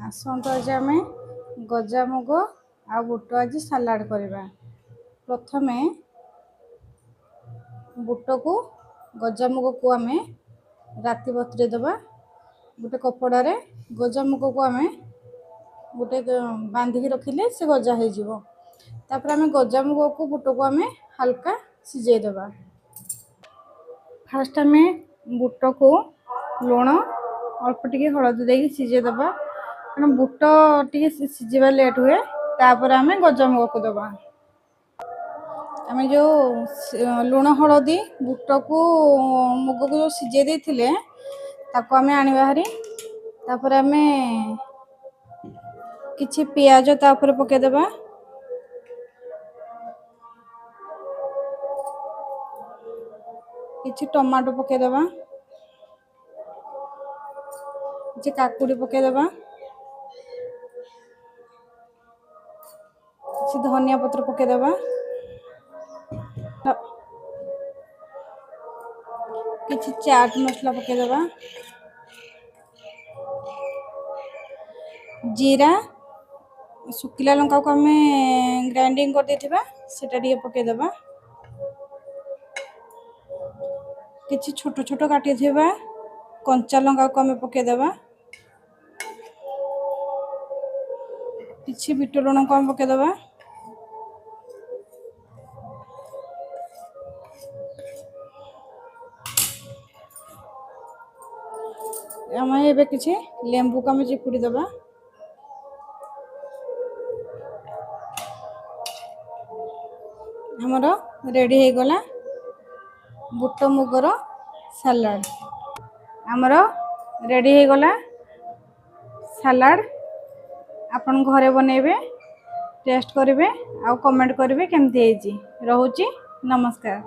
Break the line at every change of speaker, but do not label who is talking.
आसतु आज आम गजामुग आ बुट आज सालाड करवा। प्रथमे बुट को गजामुग को आम राति बतुरे दबा। गोटे कपड़ा रे गजामुग को आम गोटे बांधिकी रखिले से गजा हो। तापर आम गजामुग को बुट को आम हल्का सिझे दबा। फास्ट आम बुट को लुण अल्प टिके हलदी देके सिझे दबा, कारण बुट टिके सिझा लेट हुए। तापर आम गजामुग को दबा। आम जो लुण हलदी बुट को मुग को जो सिझे देथिले ताको आम आनी बाहरी। तापर आम किछि पियाज ता ऊपर पके दबा। किछि टमाटो पके दबा। किछि काकुड़ी पके दबा। किछि धनिया पत्र पके दबा। किछि चाट मसला पके दबा। जीरा सुखिला लंका को आम ग्राइंडिंग कर देथिबा सेटा टिके पके दबा। किछि छोट छोट काटी थिबा कंचा लंका को आम पके दबा। किछि बिट लुण को आम पके दबा। आम एबे किछि लेंबू को आम चिपुड़ी दबा। हमर रेडी हो गला बुट मुगर सालाड। हमर रेडी हो गला सालाड। आपन घरे बनेबे, टेस्ट करेंगे, आउ कमेंट करेंगे केमती है। रोची नमस्कार।